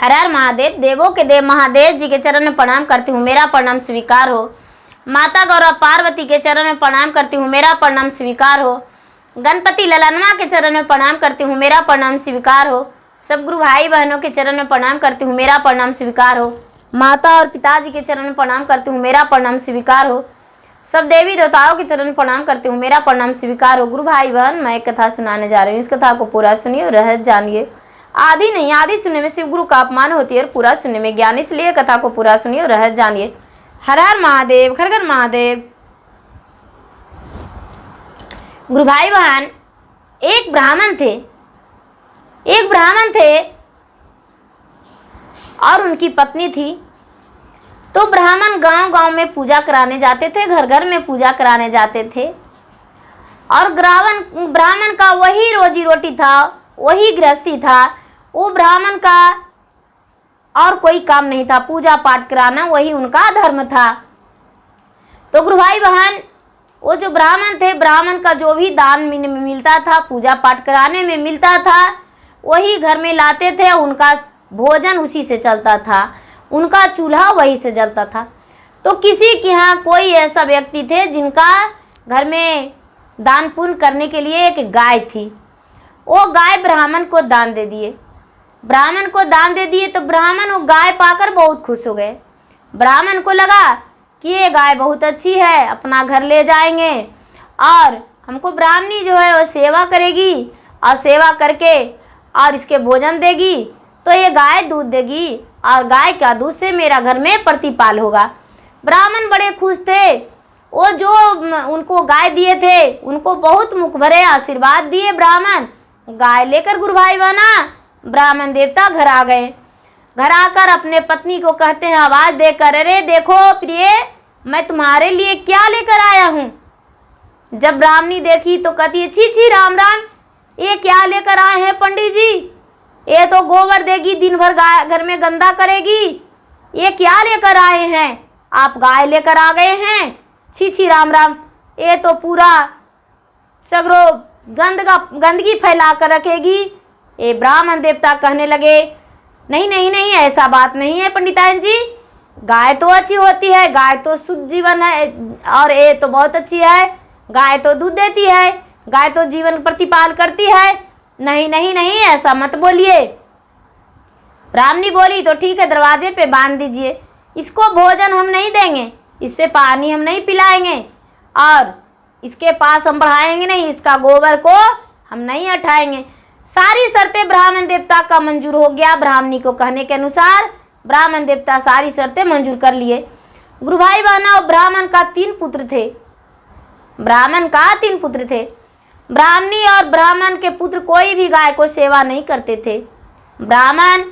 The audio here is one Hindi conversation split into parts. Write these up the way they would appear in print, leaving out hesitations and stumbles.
हर हर महादेव। देवों के देव महादेव जी के चरण में प्रणाम करती हूँ, मेरा प्रणाम स्वीकार हो। माता गौरव पार्वती के चरण में प्रणाम करती हूँ, मेरा प्रणाम स्वीकार हो। गणपति ललनवा के चरण में प्रणाम करती हूँ, मेरा प्रणाम स्वीकार हो। सब गुरु भाई बहनों के चरण में प्रणाम करती हूँ, मेरा प्रणाम स्वीकार हो। माता और पिताजी के चरण में प्रणाम करती हूँ, मेरा प्रणाम स्वीकार हो। सब देवी देवताओं के चरण में प्रणाम करती हूँ, मेरा प्रणाम स्वीकार हो। गुरु भाई बहन, मैं एक कथा सुनाने जा रही हूँ, इस कथा को पूरा सुनिए और रहस्य जानिए। आधी नहीं, आधी सुनने में शिव गुरु का अपमान होती है और पूरा सुनने में ज्ञान, इसलिए कथा को पूरा सुनिए और रहस्य जानिए। हर हर महादेव, घर घर महादेव। गुरु भाई बहन, एक ब्राह्मण थे और उनकी पत्नी थी। तो ब्राह्मण गांव-गांव में पूजा कराने जाते थे, घर घर में पूजा कराने जाते थे। और ब्राह्मण का वही रोजी रोटी था, वही गृहस्थी था। वो ब्राह्मण का और कोई काम नहीं था, पूजा पाठ कराना वही उनका धर्म था। तो गुरु भाई बहन, वो जो ब्राह्मण थे, ब्राह्मण का जो भी दान में मिलता था, पूजा पाठ कराने में मिलता था, वही घर में लाते थे। उनका भोजन उसी से चलता था, उनका चूल्हा वही से जलता था। तो किसी के यहाँ कोई ऐसा व्यक्ति थे जिनका घर में दान पुण्य करने के लिए एक गाय थी। वो गाय ब्राह्मण को दान दे दिए। तो ब्राह्मण वो गाय पाकर बहुत खुश हो गए। ब्राह्मण को लगा कि ये गाय बहुत अच्छी है, अपना घर ले जाएंगे और हमको ब्राह्मणी जो है वो सेवा करेगी और सेवा करके और इसके भोजन देगी, तो ये गाय दूध देगी और गाय का दूध से मेरा घर में प्रतिपाल होगा। ब्राह्मण बड़े खुश थे। वो जो उनको गाय दिए थे, उनको बहुत मुख भरे आशीर्वाद दिए। ब्राह्मण गाय लेकर गुरु भाई बहना ब्राह्मण देवता घर आ गए। घर आकर अपने पत्नी को कहते हैं आवाज देकर, अरे देखो प्रिय, मैं तुम्हारे लिए क्या लेकर आया हूँ। जब ब्राह्मणी देखी तो कहती है, छी छी राम राम, ये क्या लेकर आए हैं पंडित जी? ये तो गोबर देगी, दिन भर घर में गंदा करेगी। ये क्या लेकर आए हैं? आप गाय लेकर आ गए हैं? छी छी राम राम, ये तो पूरा सगरो गंदगी फैला कर रखेगी। ये ब्राह्मण देवता कहने लगे, नहीं नहीं नहीं, ऐसा बात नहीं है पंडिताइन जी, गाय तो अच्छी होती है, गाय तो शुद्ध जीवन है और ये तो बहुत अच्छी है। गाय तो दूध देती है, गाय तो जीवन प्रतिपाल करती है। नहीं नहीं नहीं, ऐसा मत बोलिए। ब्राह्मणी बोली, तो ठीक है, दरवाजे पे बांध दीजिए। इसको भोजन हम नहीं देंगे, इससे पानी हम नहीं पिलाएंगे और इसके पास हम बढ़ाएंगे नहीं, इसका गोबर को हम नहीं हटाएंगे। सारी शर्तें ब्राह्मण देवता का मंजूर हो गया। ब्राह्मणी को कहने के अनुसार ब्राह्मण देवता सारी शर्तें मंजूर कर लिए। गुरु भाई बहना, ब्राह्मण का 3 पुत्र थे। ब्राह्मणी और ब्राह्मण के पुत्र कोई भी गाय को सेवा नहीं करते थे। ब्राह्मण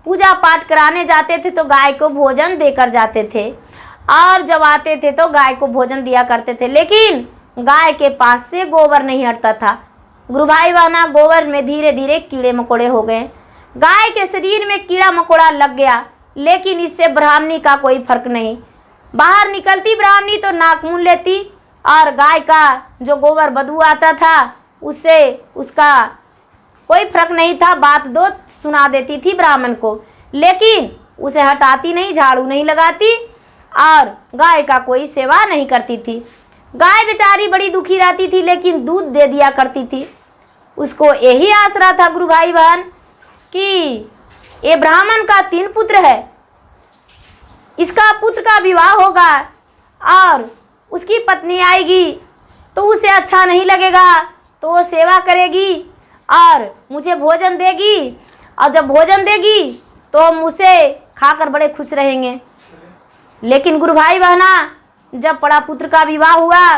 पूजा पाठ कराने जाते थे तो गाय को भोजन देकर जाते थे और जब आते थे तो गाय को भोजन दिया करते थे, लेकिन गाय के पास से गोबर नहीं हटता था। गुरु भाई बहना, गोबर में धीरे धीरे कीड़े मकोड़े हो गए। गाय के शरीर में कीड़ा मकोड़ा लग गया, लेकिन इससे ब्राह्मणी का कोई फर्क नहीं। बाहर निकलती ब्राह्मणी तो नाक मूंद लेती और गाय का जो गोबर बदबू आता था उससे उसका कोई फर्क नहीं था। बात दो सुना देती थी ब्राह्मण को, लेकिन उसे हटाती नहीं, झाड़ू नहीं लगाती और गाय का कोई सेवा नहीं करती थी। गाय बेचारी बड़ी दुखी रहती थी, लेकिन दूध दे दिया करती थी। उसको यही आसरा था गुरु भाई बहन कि ये ब्राह्मण का 3 पुत्र है, इसका पुत्र का विवाह होगा और उसकी पत्नी आएगी तो उसे अच्छा नहीं लगेगा, तो वो सेवा करेगी और मुझे भोजन देगी और जब भोजन देगी तो हम उसे खाकर बड़े खुश रहेंगे। लेकिन गुरु भाई बहना, जब बड़ा पुत्र का विवाह हुआ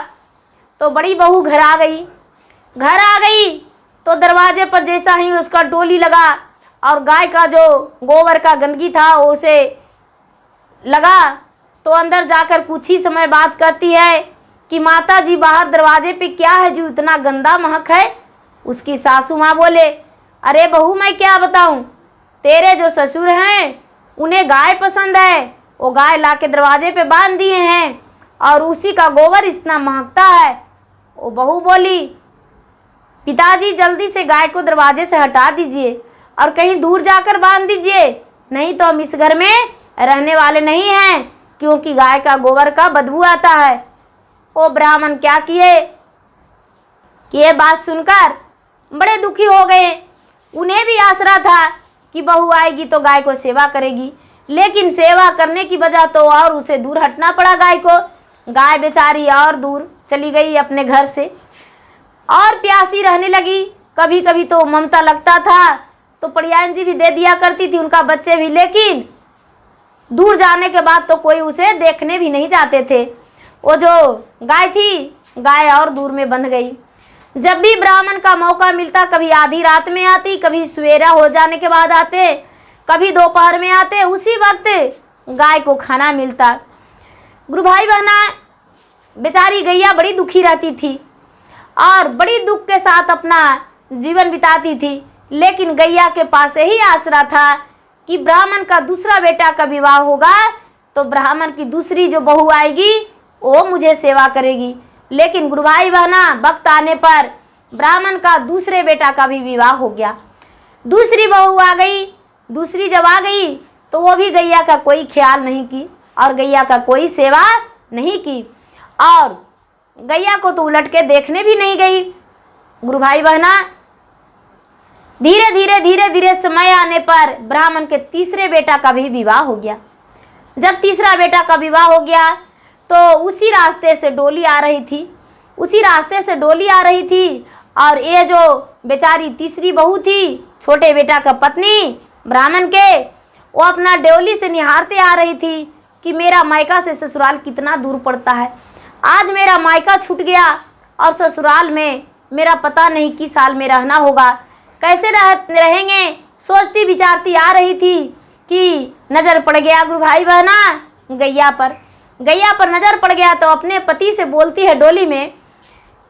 तो बड़ी बहू घर आ गई तो दरवाजे पर जैसा ही उसका डोली लगा और गाय का जो गोबर का गंदगी था उसे लगा, तो अंदर जाकर कुछ ही समय बात करती है कि माता जी, बाहर दरवाजे पे क्या है जो इतना गंदा महक है? उसकी सासू माँ बोले, अरे बहू, मैं क्या बताऊं, तेरे जो ससुर हैं उन्हें गाय पसंद है, वो गाय लाके दरवाजे पे बांध दिए हैं और उसी का गोबर इतना महकता है। वो बहू बोली, पिताजी जल्दी से गाय को दरवाजे से हटा दीजिए और कहीं दूर जाकर बांध दीजिए, नहीं तो हम इस घर में रहने वाले नहीं हैं, क्योंकि गाय का गोबर का बदबू आता है। वो ब्राह्मण क्या किए कि ये बात सुनकर बड़े दुखी हो गए। उन्हें भी आसरा था कि बहू आएगी तो गाय को सेवा करेगी, लेकिन सेवा करने की वजह तो और उसे दूर हटना पड़ा गाय को। गाय बेचारी और दूर चली गई अपने घर से और प्यासी रहने लगी। कभी कभी तो ममता लगता था तो पड़ियान जी भी दे दिया करती थी, उनका बच्चे भी, लेकिन दूर जाने के बाद तो कोई उसे देखने भी नहीं जाते थे। वो जो गाय थी, गाय और दूर में बंध गई। जब भी ब्राह्मण का मौका मिलता, कभी आधी रात में आती, कभी सवेरा हो जाने के बाद आते, कभी दोपहर में आते, उसी वक्त गाय को खाना मिलता। गुरु भाई बहना, बेचारी गैया बड़ी दुखी रहती थी और बड़ी दुख के साथ अपना जीवन बिताती थी, लेकिन गैया के पास यही आसरा था कि ब्राह्मण का दूसरा बेटा का विवाह होगा तो ब्राह्मण की दूसरी जो बहू आएगी वो मुझे सेवा करेगी। लेकिन गुरु भाई बहना, वक्त आने पर ब्राह्मण का दूसरे बेटा का भी विवाह हो गया। दूसरी बहू आ गई। दूसरी जब आ गई तो वो भी गैया का कोई ख्याल नहीं की और गैया का कोई सेवा नहीं की और गैया को तो उलट के देखने भी नहीं गई। गुरु भाई बहना, धीरे धीरे समय आने पर ब्राह्मण के तीसरे बेटा का भी विवाह हो गया। जब तीसरा बेटा का विवाह हो गया तो उसी रास्ते से डोली आ रही थी और ये जो बेचारी तीसरी बहू थी, छोटे बेटा का पत्नी ब्राह्मण के, वो अपना डोली से निहारते आ रही थी कि मेरा मायका से ससुराल कितना दूर पड़ता है। आज मेरा मायका छूट गया और ससुराल में मेरा पता नहीं किस साल में रहना होगा, कैसे रहेंगे। सोचती विचारती आ रही थी कि नज़र पड़ गया गुरु भाई बहना गैया पर नज़र पड़ गया तो अपने पति से बोलती है डोली में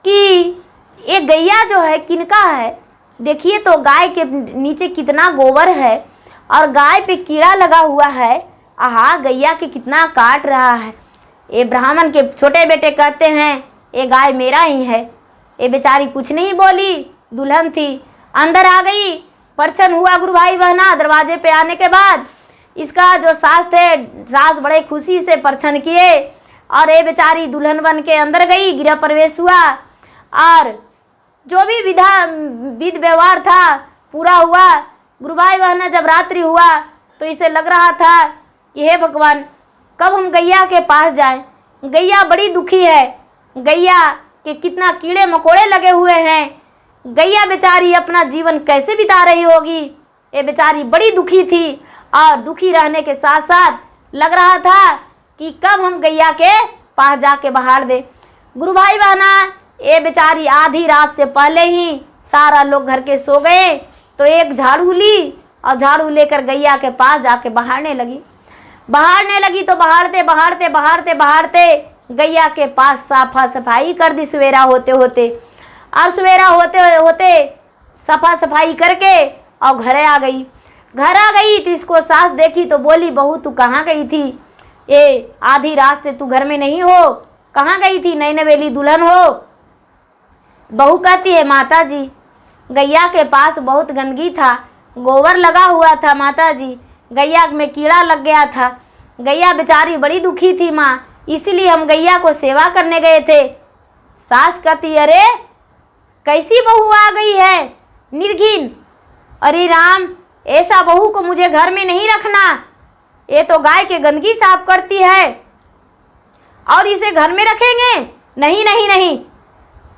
कि ये गैया जो है किनका है, देखिए तो गाय के नीचे कितना गोबर है और गाय पे कीड़ा लगा हुआ है, आहा गैया के कितना काट रहा है। ये ब्राह्मण के छोटे बेटे कहते हैं ये गाय मेरा ही है। ये बेचारी कुछ नहीं बोली, दुल्हन थी, अंदर आ गई। परछन हुआ गुरु भाई बहना। दरवाजे पे आने के बाद इसका जो सास थे, सास बड़े खुशी से परछन किए और ये बेचारी दुल्हन बन के अंदर गई। गृह प्रवेश हुआ और जो भी विध व्यवहार था पूरा हुआ। गुरु भाई बहना, जब रात्रि हुआ तो इसे लग रहा था कि हे भगवान, कब हम गैया के पास जाएं। गैया बड़ी दुखी है, गैया के कितना कीड़े मकोड़े लगे हुए हैं, गैया बेचारी अपना जीवन कैसे बिता रही होगी। ये बेचारी बड़ी दुखी थी और दुखी रहने के साथ साथ लग रहा था कि कब हम गैया के पास जाके बहार दे। गुरु भाई बहना, ये बेचारी आधी रात से पहले ही सारा लोग घर के सो गए तो एक झाड़ू ली और झाड़ू लेकर गैया के पास जाके बहारने लगी तो बहारते गैया के पास साफा सफाई कर दी सवेरा होते होते सफा सफाई करके और घर आ गई तो इसको सास देखी तो बोली, बहू तू कहाँ गई थी, ये आधी रात से तू घर में नहीं हो, कहाँ गई थी, नई नवेली दुल्हन हो। बहू कहती है, माता जी गैया के पास बहुत गंदगी था, गोबर लगा हुआ था माता जी, गैया में कीड़ा लग गया था, गैया बेचारी बड़ी दुखी थी माँ, इसीलिए हम गैया को सेवा करने गए थे। सास कहती, अरे कैसी बहू आ गई है निर्घिन, अरे राम ऐसा बहू को मुझे घर में नहीं रखना, ये तो गाय के गंदगी साफ करती है और इसे घर में रखेंगे, नहीं।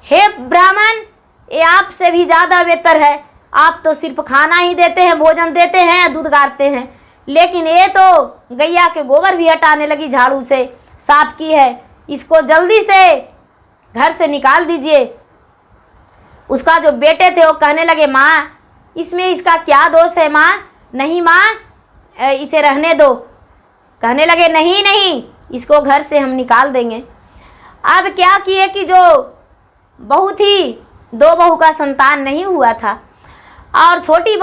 हे ब्राह्मण, ये आपसे भी ज़्यादा बेहतर है, आप तो सिर्फ खाना ही देते हैं, भोजन देते हैं, दूध गारते हैं, लेकिन ये तो गैया के गोबर भी हटाने लगी, झाड़ू से साफ की है, इसको जल्दी से घर से निकाल दीजिए। उसका जो बेटे थे वो कहने लगे, माँ इसमें इसका क्या दोष है माँ, नहीं माँ इसे रहने दो। कहने लगे नहीं, इसको घर से हम निकाल देंगे। अब क्या किए कि जो बहू थी, दो बहू का संतान नहीं हुआ था और छोटी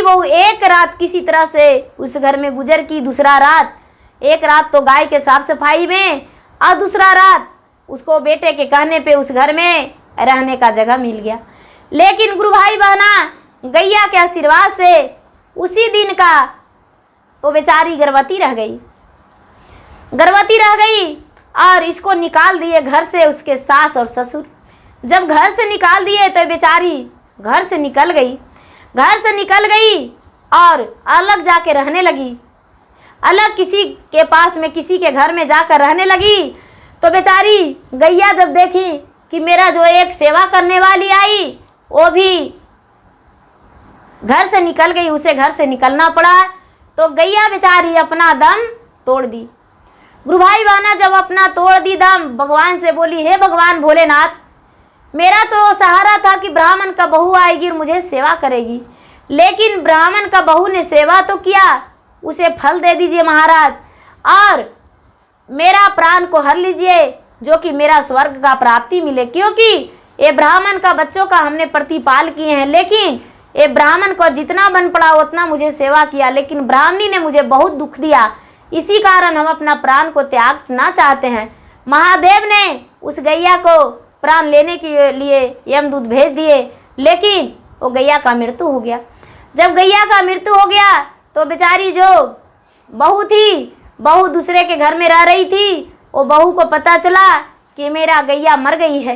बहू एक रात किसी तरह से उस घर में गुजर की। दूसरा रात, एक रात तो गाय के साफ सफाई में और दूसरा रात उसको बेटे के कहने पे उस घर में रहने का जगह मिल गया। लेकिन गुरु भाई बहना, गैया के आशीर्वाद से उसी दिन का वो बेचारी गर्भवती रह गई। और इसको निकाल दिए घर से उसके सास और ससुर। जब घर से निकाल दिए तो बेचारी घर से निकल गई और अलग जाके रहने लगी। अलग किसी के पास में, किसी के घर में जाकर रहने लगी। तो बेचारी गैया जब देखी कि मेरा जो एक सेवा करने वाली आई वो भी घर से निकल गई, उसे घर से निकलना पड़ा, तो गैया बेचारी अपना दम तोड़ दी। गुरु भाई बहना जब अपना तोड़ दी दम, भगवान से बोली, हे भगवान भोलेनाथ, मेरा तो सहारा था कि ब्राह्मण का बहू आएगी और मुझे सेवा करेगी, लेकिन ब्राह्मण का बहू ने सेवा तो किया, उसे फल दे दीजिए महाराज, और मेरा प्राण को हर लीजिए, जो कि मेरा स्वर्ग का प्राप्ति मिले। क्योंकि ये ब्राह्मण का बच्चों का हमने प्रतिपाल किए हैं, लेकिन ये ब्राह्मण को जितना बन पड़ा उतना मुझे सेवा किया, लेकिन ब्राह्मणी ने मुझे बहुत दुख दिया, इसी कारण हम अपना प्राण को त्यागना चाहते हैं। महादेव ने उस गैया को प्राण लेने के लिए यमदूत भेज दिए, लेकिन वो गैया का मृत्यु हो गया। जब गैया का मृत्यु हो गया तो बेचारी जो बहू थी, बहू दूसरे के घर में रह रही थी, वो बहू को पता चला कि मेरा गैया मर गई है।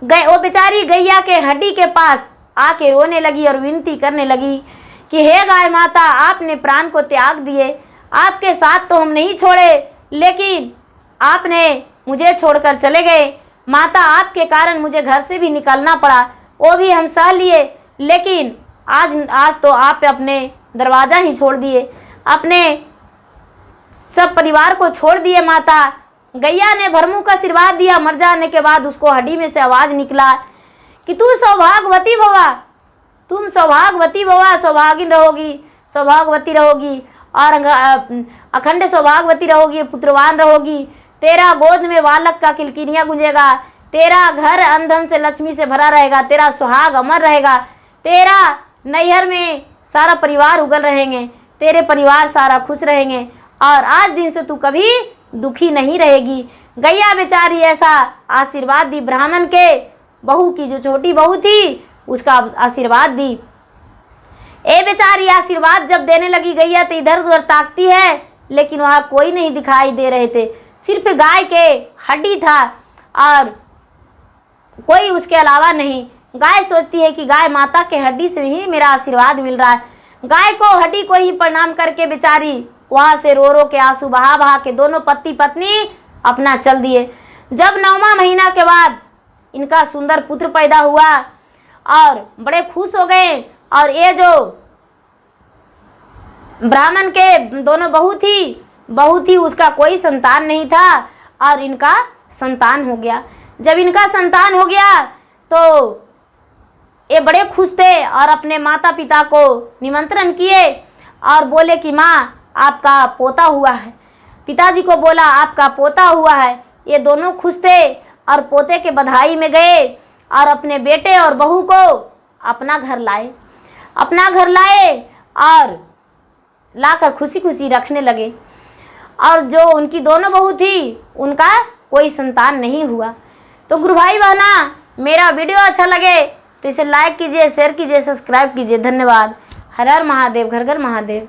वो बेचारी गैया के हड्डी के पास आके रोने लगी और विनती करने लगी कि हे गाय माता, आपने प्राण को त्याग दिए, आपके साथ तो हम नहीं छोड़े, लेकिन आपने मुझे छोड़कर चले गए। माता, आपके कारण मुझे घर से भी निकलना पड़ा, वो भी हम सह लिए, लेकिन आज तो आप अपने दरवाज़ा ही छोड़ दिए, अपने सब परिवार को छोड़ दिए। माता, गैया ने भरमू का आशीर्वाद दिया। मर जाने के बाद उसको हड्डी में से आवाज़ निकला कि तू सौभाग्यवती भवा, तुम सौभाग्यवती भवा, सौभागिन रहोगी, सौभाग्यवती रहोगी और अखंड सौभाग्यवती रहोगी, पुत्रवान रहोगी, तेरा गोद में बालक का किलकिलियाँ गूंजेगा, तेरा घर अंधन से लक्ष्मी से भरा रहेगा, तेरा सुहाग अमर रहेगा, तेरा नैहर में सारा परिवार उगल रहेंगे, तेरे परिवार सारा खुश रहेंगे और आज दिन से तू कभी दुखी नहीं रहेगी। गैया बेचारी ऐसा आशीर्वाद दी ब्राह्मण के बहू की, जो छोटी बहू थी उसका आशीर्वाद दी। ए बेचारी आशीर्वाद जब देने लगी गैया तो इधर उधर ताकती है, लेकिन वहाँ कोई नहीं दिखाई दे रहे थे, सिर्फ गाय के हड्डी था और कोई उसके अलावा नहीं। गाय सोचती है कि गाय माता के हड्डी से ही मेरा आशीर्वाद मिल रहा है। गाय को हड्डी को ही प्रणाम करके बेचारी वहाँ से रो रो के आंसू बहा के दोनों पति पत्नी अपना चल दिए। जब 9वां महीना के बाद इनका सुंदर पुत्र पैदा हुआ और बड़े खुश हो गए, और ये जो ब्राह्मण के दोनों बहू थी उसका कोई संतान नहीं था और इनका संतान हो गया। जब इनका संतान हो गया तो ये बड़े खुश थे और अपने माता पिता को निमंत्रण किए और बोले कि माँ, आपका पोता हुआ है। पिताजी को बोला आपका पोता हुआ है। ये दोनों खुश थे और पोते के बधाई में गए और अपने बेटे और बहू को अपना घर लाए और लाकर खुशी खुशी रखने लगे। और जो उनकी दोनों बहू थी उनका कोई संतान नहीं हुआ। तो गुरु भाई बहना, मेरा वीडियो अच्छा लगे तो इसे लाइक कीजिए, शेयर कीजिए, सब्सक्राइब कीजिए। धन्यवाद। हर हर महादेव, घर घर महादेव।